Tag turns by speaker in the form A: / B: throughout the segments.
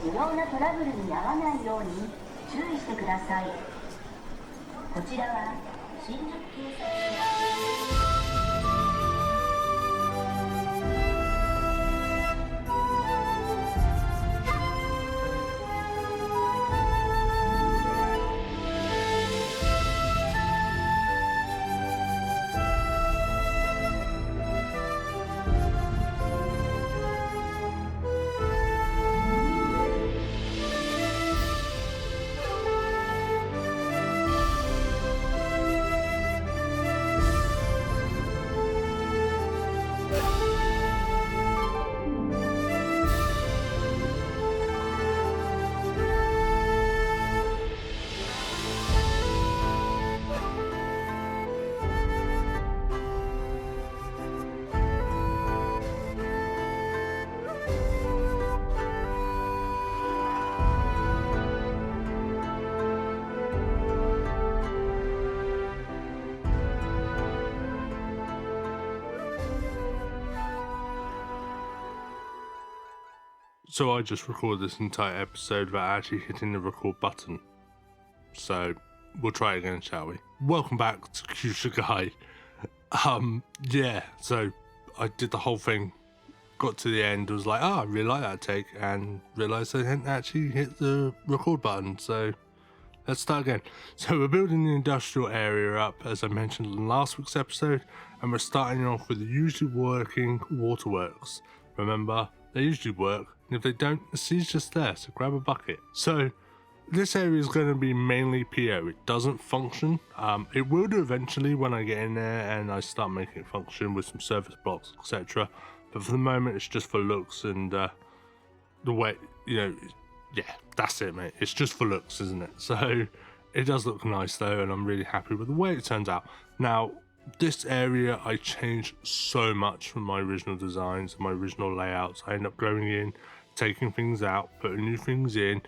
A: 不要なトラブルに遭わないように注意してください。こちらは新宿警察署。
B: So I just recorded this entire episode without actually hitting the record button. So we'll try again, shall we? Welcome back to Shigai. Yeah, so I did the whole thing, got to the end, was like, I really like that take, and realised I hadn't actually hit the record button, so let's start again. So we're building the industrial area up, as I mentioned in last week's episode, and we're starting off with the usually working waterworks. Remember, they usually work, and if they don't, the sea's just there, so grab a bucket. So this area is going to be mainly PO. It doesn't function. It will do eventually when I get in there and I start making it function with some surface blocks, etc. But for the moment, it's just for looks and the way, yeah, that's it, mate. It's just for looks, isn't it? So it does look nice though, and I'm really happy with the way it turns out. Now, this area I changed so much from my original designs and my original layouts. I end up going in, taking things out, putting new things in,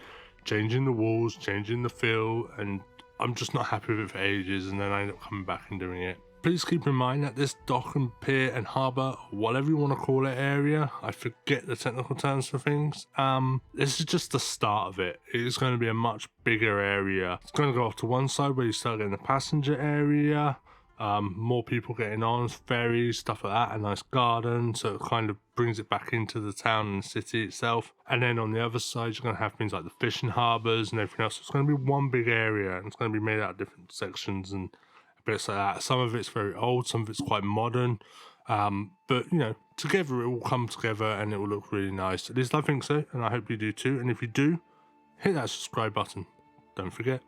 B: changing the walls, changing the fill, and I'm just not happy with it for ages, and then I end up coming back and doing it. Please keep in mind that this dock and pier and harbour, whatever you want to call it, area, I forget the technical terms for things, this is just the start of it. It is going to be a much bigger area. It's going to go off to one side where you start getting the passenger area, more people getting on, ferries, stuff like that, a nice garden, so it kind of brings it back into the town and the city itself. And then on the other side, you're going to have things like the fishing harbours and everything else. So it's going to be one big area, and it's going to be made out of different sections and bits like that. Some of it's very old, some of it's quite modern, but you know, together it will come together and it will look really nice. At least I think so, and I hope you do too. And if you do, hit that subscribe button, don't forget.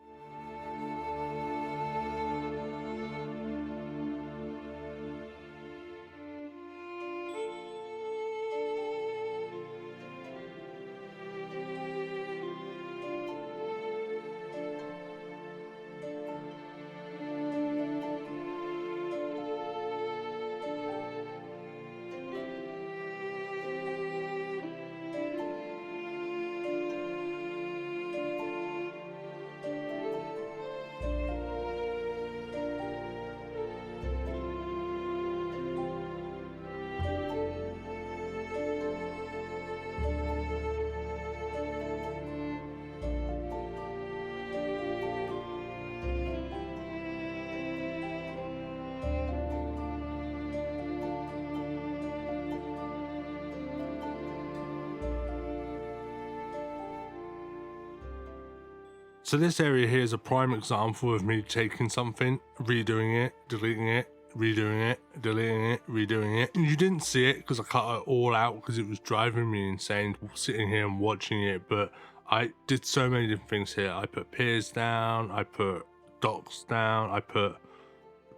B: So this area here is a prime example of me taking something, redoing it, deleting it, redoing it, deleting it, redoing it. And you didn't see it because I cut it all out because it was driving me insane sitting here and watching it. But I did so many different things here. I put piers down, I put docks down, I put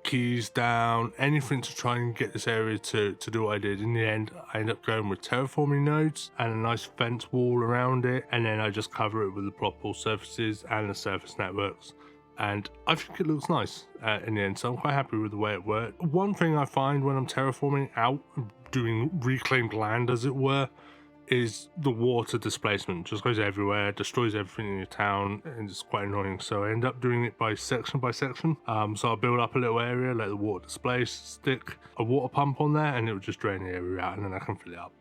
B: keys down, anything to try and get this area to do what I did. In the end, I ended up going with terraforming nodes and a nice fence wall around it, and then I just cover it with the blockable surfaces and the surface networks, and I think it looks nice in the end, so I'm quite happy with the way it worked. One thing I find when I'm terraforming out, doing reclaimed land as it were, is the water displacement. It just goes everywhere, destroys everything in your town, and it's quite annoying. So I end up doing it by section. So I'll build up a little area, let the water displace, stick a water pump on there, and it will just drain the area out, and then I can fill it up.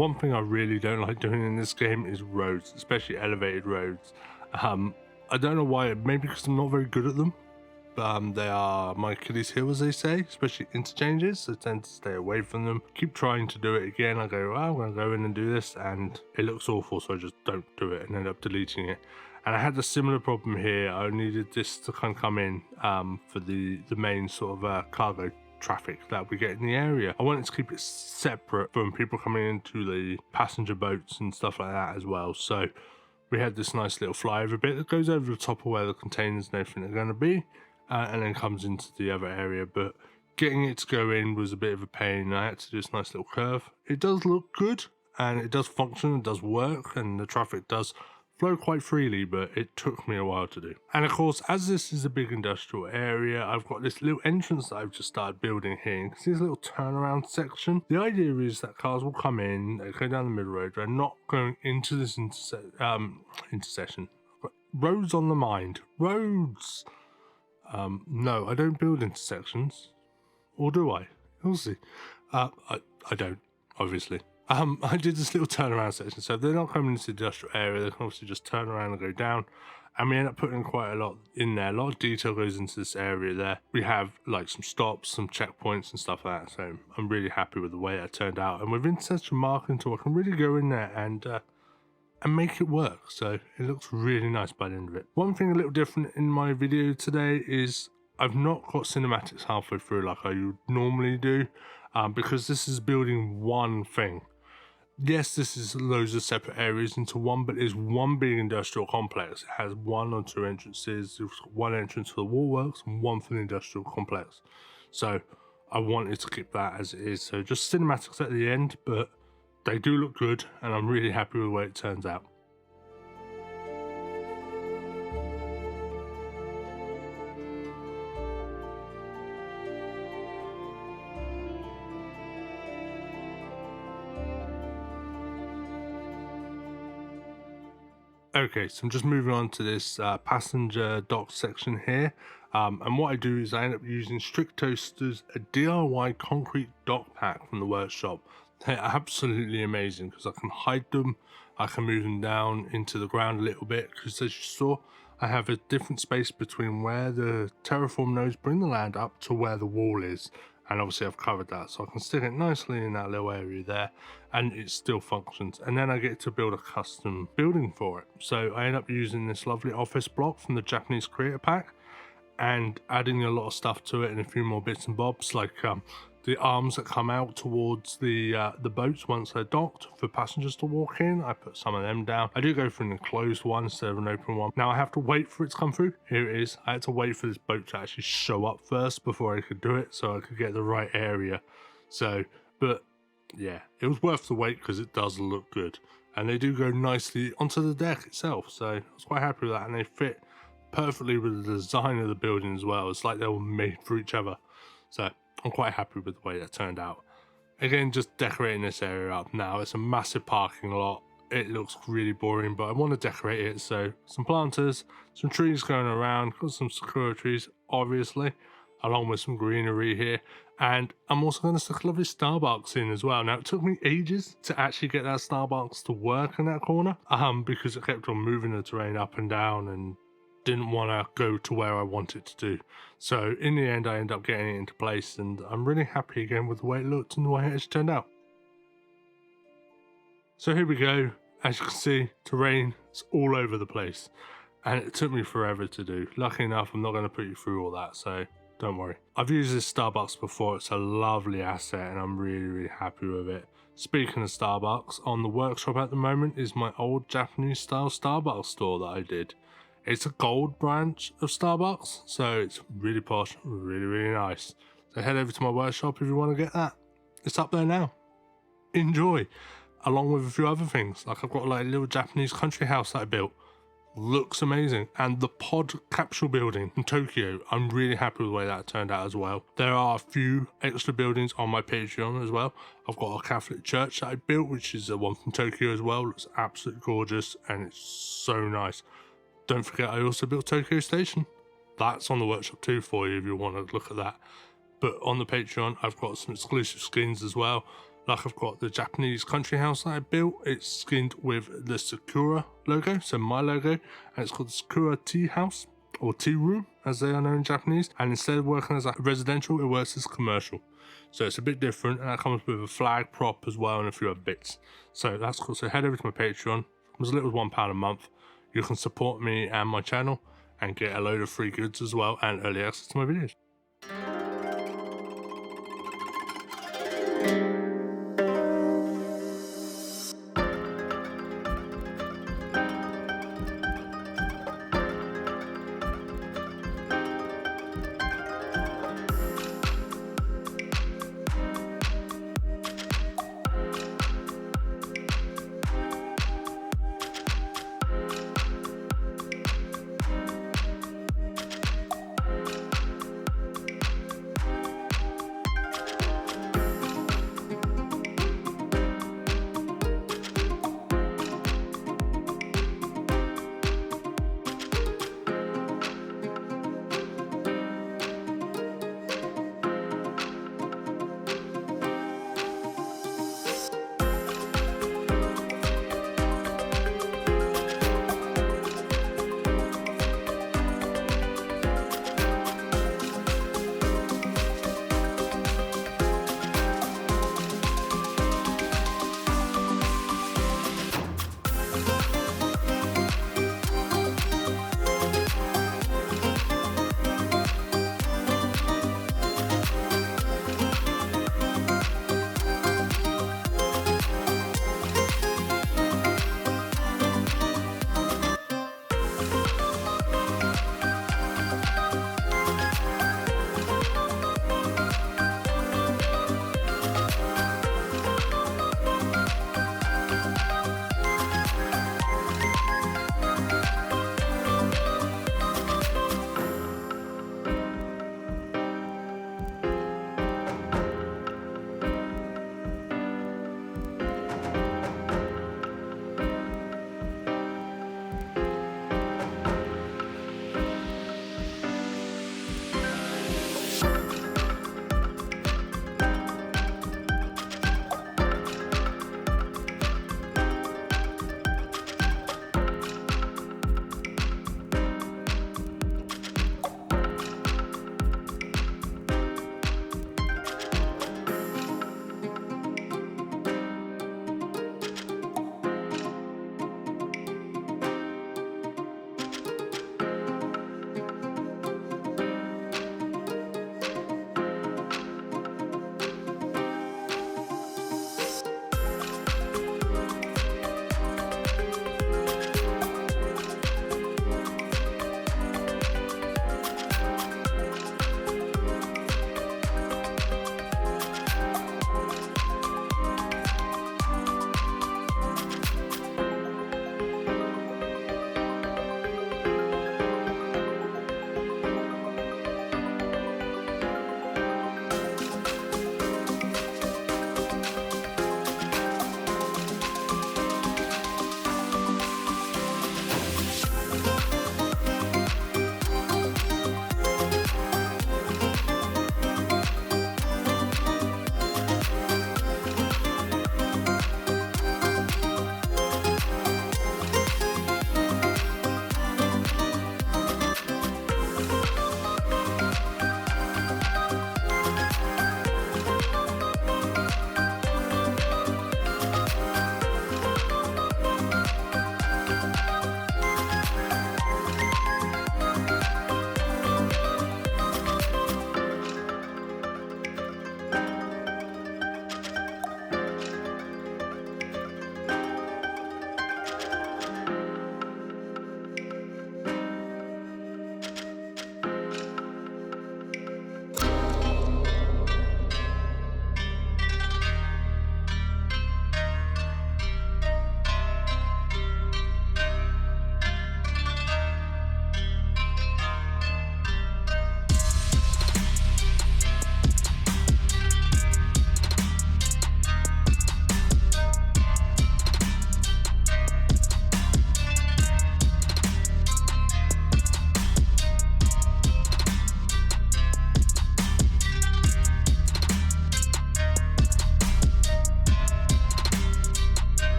B: One thing I really don't like doing in this game is roads, especially elevated roads. I don't know why, maybe because I'm not very good at them. They are my Achilles heel, as they say, especially interchanges, so I tend to stay away from them. Keep trying to do it again, I go, well, I'm going to go in and do this, and it looks awful, so I just don't do it and end up deleting it. And I had a similar problem here. I needed this to kind of come in for the main sort of cargo traffic that we get in the area. I wanted to keep it separate from people coming into the passenger boats and stuff like that as well. So we had this nice little flyover bit that goes over the top of where the containers and everything are going to be. And then comes into the other area, but getting it to go in was a bit of a pain. I had to do this nice little curve. It does look good, and it does function, it does work, and the traffic does flow quite freely, but it took me a while to do. And of course, as this is a big industrial area, I've got this little entrance that I've just started building here. You can see this little turnaround section. The idea is that cars will come in, they go down the middle road, they're not going into this intersection. I've got roads on the mind. Roads! No, I don't build intersections. Or do I? We'll see. I don't, obviously. I did this little turnaround section, so if they're not coming into the industrial area, they can obviously just turn around and go down. And we end up putting quite a lot in there. A lot of detail goes into this area there. We have like some stops, some checkpoints and stuff like that, so I'm really happy with the way that turned out. And with intersection marking tool, I can really go in there and make it work, so it looks really nice by the end of it. One thing a little different in my video today is I've not got cinematics halfway through like I would normally do, because this is building one thing. Yes, this is loads of separate areas into one, but it's one big industrial complex. It has one or two entrances. There's one entrance for the wallworks and one for the industrial complex. So I wanted to keep that as it is. So just cinematics at the end, but they do look good, and I'm really happy with the way it turns out. Okay, so I'm just moving on to this passenger dock section here. And what I do is I end up using Strict Toasters, a DIY concrete dock pack from the workshop. They're absolutely amazing because I can hide them, I can move them down into the ground a little bit, because as you saw, I have a different space between where the terraform nodes bring the land up to where the wall is. And obviously I've covered that, so I can stick it nicely in that little area there, and it still functions. And then I get to build a custom building for it. So I end up using this lovely office block from the Japanese Creator Pack, and adding a lot of stuff to it and a few more bits and bobs, like the arms that come out towards the boats once they're docked for passengers to walk in. I put some of them down. I do go for an enclosed one instead of an open one. Now I have to wait for it to come through. Here it is. I had to wait for this boat to actually show up first before I could do it, so I could get the right area. So, but yeah, it was worth the wait because it does look good. And they do go nicely onto the deck itself, so I was quite happy with that, and they fit perfectly with the design of the building as well. It's like they were made for each other. So I'm quite happy with the way that turned out. Again, just decorating this area up now. It's a massive parking lot. It looks really boring, but I want to decorate it. So some planters, some trees going around, got some Sakura trees, obviously, along with some greenery here. And I'm also going to stick a lovely Starbucks in as well. Now, it took me ages to actually get that Starbucks to work in that corner, because it kept on moving the terrain up and down and didn't want to go to where I wanted to do. So in the end, I ended up getting it into place, and I'm really happy again with the way it looked and the way it actually turned out. So here we go. As you can see, terrain is all over the place, and it took me forever to do. Lucky enough, I'm not going to put you through all that, so don't worry. I've used this Starbucks before. It's a lovely asset, and I'm really, really happy with it. Speaking of Starbucks, on the workshop at the moment is my old Japanese style Starbucks store that I did. It's a gold branch of Starbucks, so it's really posh, really, really nice. So head over to my workshop if you want to get that. It's up there now. Enjoy. Along with a few other things, like I've got like a little Japanese country house that I built. Looks amazing. And the pod capsule building in Tokyo, I'm really happy with the way that turned out as well. There are a few extra buildings on my Patreon as well. I've got a Catholic church that I built, which is the one from Tokyo as well. Looks absolutely gorgeous, and it's so nice. Don't forget, I also built Tokyo Station. That's on the workshop too for you if you want to look at that. But on the Patreon, I've got some exclusive skins as well, Like I've got the Japanese country house that I built. It's skinned with the Sakura logo, so my logo, and it's called the Sakura Tea House, or Tea Room as they are known in Japanese. And instead of working as a residential, it works as commercial. So it's a bit different, and that comes with a flag prop as well and a few other bits. So that's cool. So head over to my Patreon. It's as little as £1 a month. You can support me and my channel and get a load of free goods as well and early access to my videos.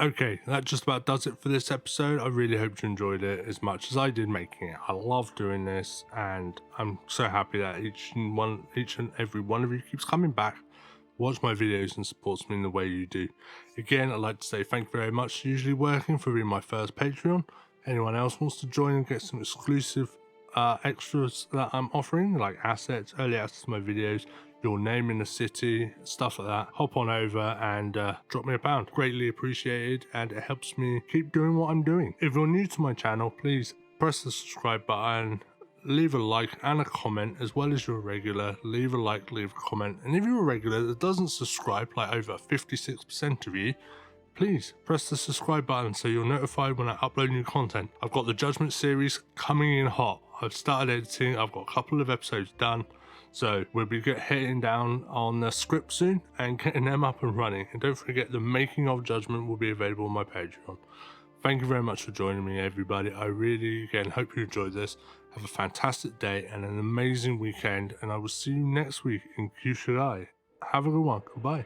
B: Okay, that just about does it for this episode. I really hope you enjoyed it as much as I did making it. I love doing this, and I'm so happy that each and every one of you keeps coming back, watch my videos and supports me in the way you do. Again, I'd like to say thank you very much. Usually working for being my first Patreon. Anyone else wants to join and get some exclusive extras that I'm offering, like assets, early access to my videos, your name in the city, stuff like that, hop on over and drop me a pound. Greatly appreciated, and it helps me keep doing what I'm doing. If you're new to my channel, please press the subscribe button, leave a like and a comment, as well as you're a regular. Leave a like, leave a comment, and if you're a regular that doesn't subscribe, like over 56% of you, please press the subscribe button so you're notified when I upload new content. I've got the Judgment series coming in hot. I've started editing, I've got a couple of episodes done, so we'll be heading down on the script soon and getting them up and running. And don't forget, the making of Judgment will be available on my Patreon. Thank you very much for joining me, everybody. I really, again, hope you enjoyed this. Have a fantastic day and an amazing weekend, and I will see you next week in Kyushu. Have a good one. Goodbye.